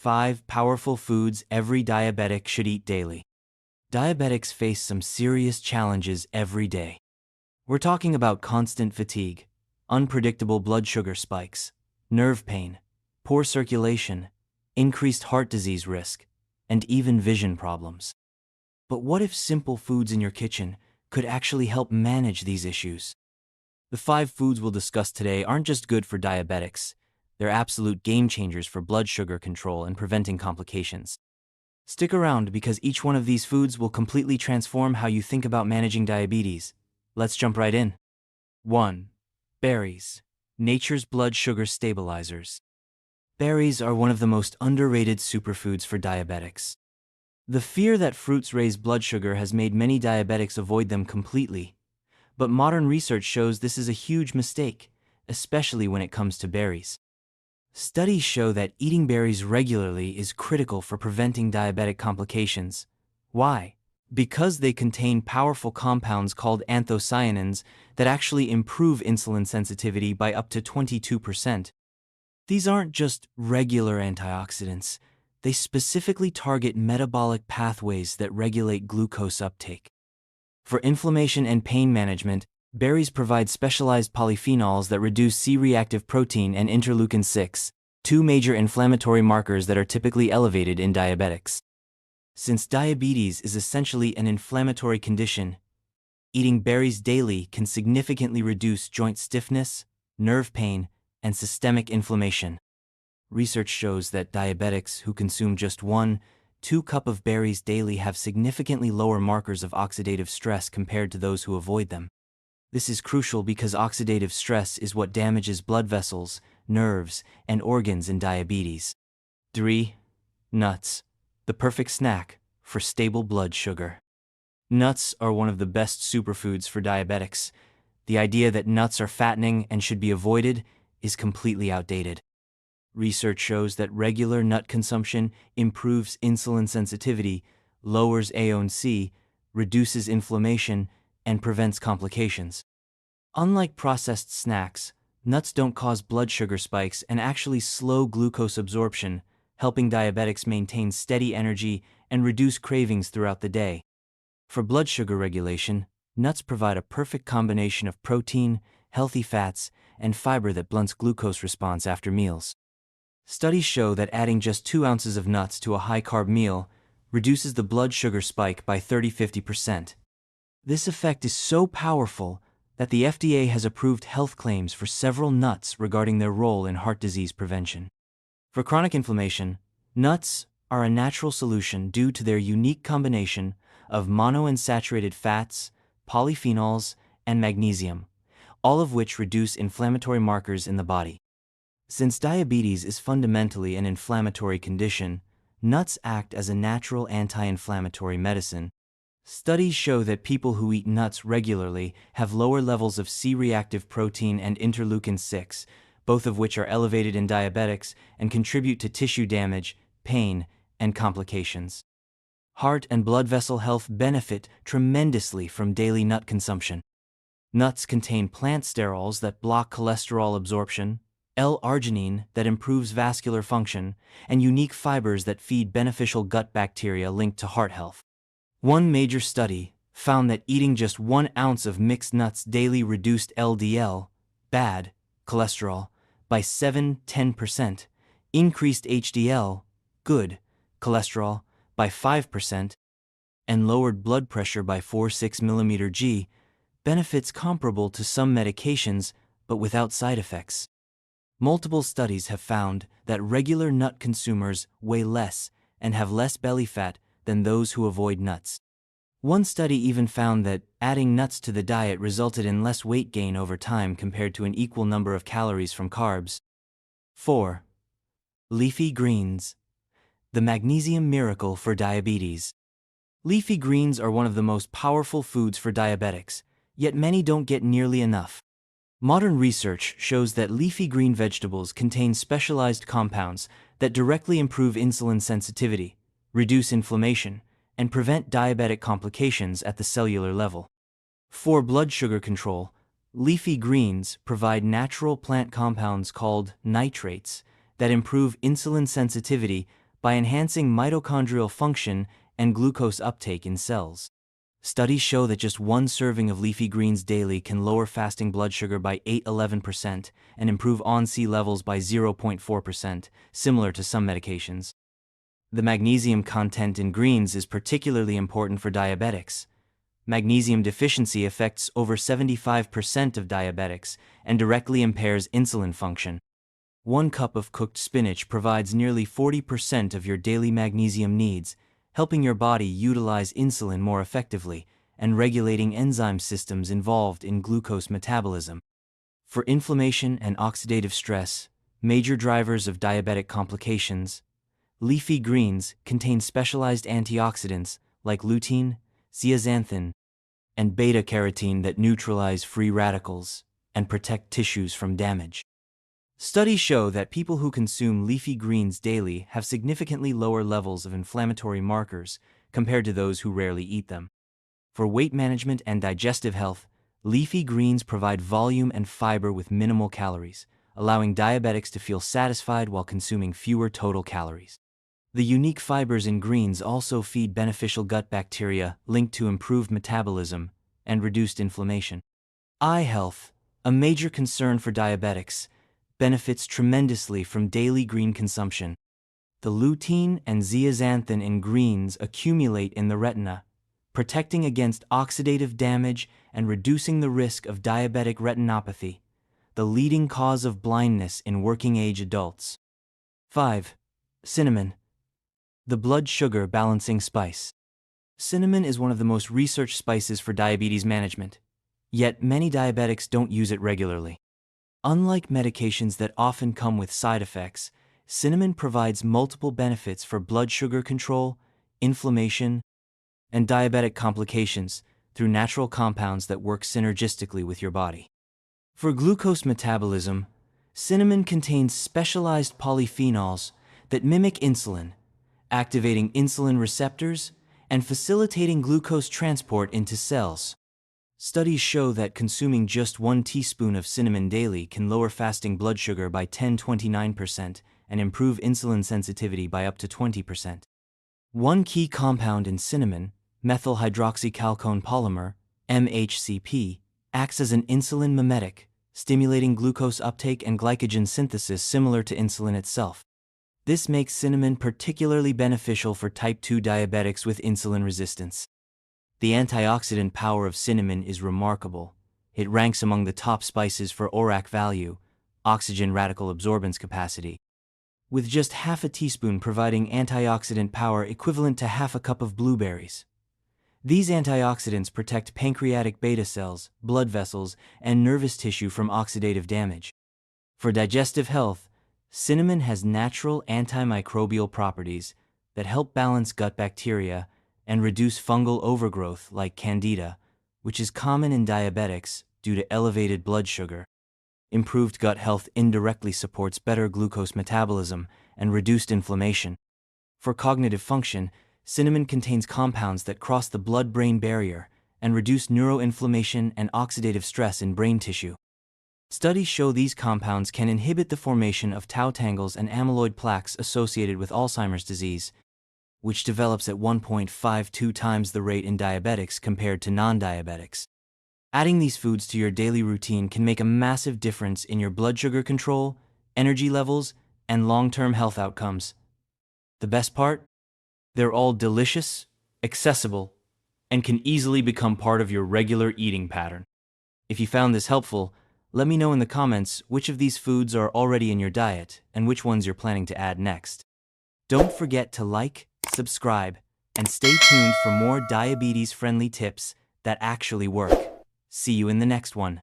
5 powerful foods every diabetic should eat daily. Diabetics face some serious challenges every day. We're talking about constant fatigue, unpredictable blood sugar spikes, nerve pain, poor circulation, increased heart disease risk, and even vision problems. But what if simple foods in your kitchen could actually help manage these issues? The 5 foods we'll discuss today aren't just good for diabetics, they're absolute game changers for blood sugar control and preventing complications. Stick around because each one of these foods will completely transform how you think about managing diabetes. Let's jump right in. 1. Berries, nature's blood sugar stabilizers. Berries are one of the most underrated superfoods for diabetics. The fear that fruits raise blood sugar has made many diabetics avoid them completely, but modern research shows this is a huge mistake, especially when it comes to berries. Studies show that eating berries regularly is critical for preventing diabetic complications. Why? Because they contain powerful compounds called anthocyanins that actually improve insulin sensitivity by up to 22%. These aren't just regular antioxidants, they specifically target metabolic pathways that regulate glucose uptake. For inflammation and pain management, berries provide specialized polyphenols that reduce C-reactive protein and interleukin-6, two major inflammatory markers that are typically elevated in diabetics. Since diabetes is essentially an inflammatory condition, eating berries daily can significantly reduce joint stiffness, nerve pain, and systemic inflammation. Research shows that diabetics who consume just 1-2 cups of berries daily have significantly lower markers of oxidative stress compared to those who avoid them. This is crucial because oxidative stress is what damages blood vessels, nerves, and organs in diabetes. 3. Nuts, the perfect snack for stable blood sugar. Nuts are one of the best superfoods for diabetics. The idea that nuts are fattening and should be avoided is completely outdated. Research shows that regular nut consumption improves insulin sensitivity, lowers A1C, reduces inflammation, and prevents complications. Unlike processed snacks, nuts don't cause blood sugar spikes and actually slow glucose absorption, helping diabetics maintain steady energy and reduce cravings throughout the day. For blood sugar regulation, nuts provide a perfect combination of protein, healthy fats, and fiber that blunts glucose response after meals. Studies show that adding just 2 ounces of nuts to a high-carb meal reduces the blood sugar spike by 30–50%. This effect is so powerful that the FDA has approved health claims for several nuts regarding their role in heart disease prevention. For chronic inflammation, nuts are a natural solution due to their unique combination of monounsaturated fats, polyphenols, and magnesium, all of which reduce inflammatory markers in the body. Since diabetes is fundamentally an inflammatory condition, nuts act as a natural anti-inflammatory medicine. Studies show that people who eat nuts regularly have lower levels of C-reactive protein and interleukin-6, both of which are elevated in diabetics and contribute to tissue damage, pain, and complications. Heart and blood vessel health benefit tremendously from daily nut consumption. Nuts contain plant sterols that block cholesterol absorption, L-arginine that improves vascular function, and unique fibers that feed beneficial gut bacteria linked to heart health. One major study found that eating just 1 ounce of mixed nuts daily reduced LDL, bad, cholesterol, by 7–10%, increased HDL, good, cholesterol, by 5%, and lowered blood pressure by 4–6 mmHg, benefits comparable to some medications but without side effects. Multiple studies have found that regular nut consumers weigh less and have less belly fat than those who avoid nuts. One study even found that adding nuts to the diet resulted in less weight gain over time compared to an equal number of calories from carbs. 4. Leafy greens, the magnesium miracle for diabetes. Leafy greens are one of the most powerful foods for diabetics, yet many don't get nearly enough. Modern research shows that leafy green vegetables contain specialized compounds that directly improve insulin sensitivity, reduce inflammation, and prevent diabetic complications at the cellular level. For blood sugar control, leafy greens provide natural plant compounds called nitrates that improve insulin sensitivity by enhancing mitochondrial function and glucose uptake in cells. Studies show that just one serving of leafy greens daily can lower fasting blood sugar by 8–11% and improve On-C levels by 0.4%, similar to some medications. The magnesium content in greens is particularly important for diabetics. Magnesium deficiency affects over 75% of diabetics and directly impairs insulin function. 1 cup of cooked spinach provides nearly 40% of your daily magnesium needs, helping your body utilize insulin more effectively and regulating enzyme systems involved in glucose metabolism. For inflammation and oxidative stress, major drivers of diabetic complications, leafy greens contain specialized antioxidants like lutein, zeaxanthin, and beta-carotene that neutralize free radicals and protect tissues from damage. Studies show that people who consume leafy greens daily have significantly lower levels of inflammatory markers compared to those who rarely eat them. For weight management and digestive health, leafy greens provide volume and fiber with minimal calories, allowing diabetics to feel satisfied while consuming fewer total calories. The unique fibers in greens also feed beneficial gut bacteria linked to improved metabolism and reduced inflammation. Eye health, a major concern for diabetics, benefits tremendously from daily green consumption. The lutein and zeaxanthin in greens accumulate in the retina, protecting against oxidative damage and reducing the risk of diabetic retinopathy, the leading cause of blindness in working-age adults. 5. Cinnamon, the blood sugar balancing spice. Cinnamon is one of the most researched spices for diabetes management, yet many diabetics don't use it regularly. Unlike medications that often come with side effects, cinnamon provides multiple benefits for blood sugar control, inflammation, and diabetic complications through natural compounds that work synergistically with your body. For glucose metabolism, cinnamon contains specialized polyphenols that mimic insulin, activating insulin receptors and facilitating glucose transport into cells. Studies show that consuming just 1 teaspoon of cinnamon daily can lower fasting blood sugar by 10–29% and improve insulin sensitivity by up to 20%. One key compound in cinnamon, methyl hydroxychalcone polymer, MHCP, acts as an insulin mimetic, stimulating glucose uptake and glycogen synthesis similar to insulin itself. This makes cinnamon particularly beneficial for type 2 diabetics with insulin resistance. The antioxidant power of cinnamon is remarkable. It ranks among the top spices for ORAC value, oxygen radical absorbance capacity, with just half a teaspoon providing antioxidant power equivalent to half a cup of blueberries. These antioxidants protect pancreatic beta cells, blood vessels, and nervous tissue from oxidative damage. For digestive health, cinnamon has natural antimicrobial properties that help balance gut bacteria and reduce fungal overgrowth like candida, which is common in diabetics due to elevated blood sugar. Improved gut health indirectly supports better glucose metabolism and reduced inflammation. For cognitive function, cinnamon contains compounds that cross the blood-brain barrier and reduce neuroinflammation and oxidative stress in brain tissue. Studies show these compounds can inhibit the formation of tau tangles and amyloid plaques associated with Alzheimer's disease, which develops at 1.52 times the rate in diabetics compared to non-diabetics. Adding these foods to your daily routine can make a massive difference in your blood sugar control, energy levels, and long-term health outcomes. The best part? They're all delicious, accessible, and can easily become part of your regular eating pattern. If you found this helpful, let me know in the comments which of these foods are already in your diet and which ones you're planning to add next. Don't forget to like, subscribe, and stay tuned for more diabetes-friendly tips that actually work. See you in the next one.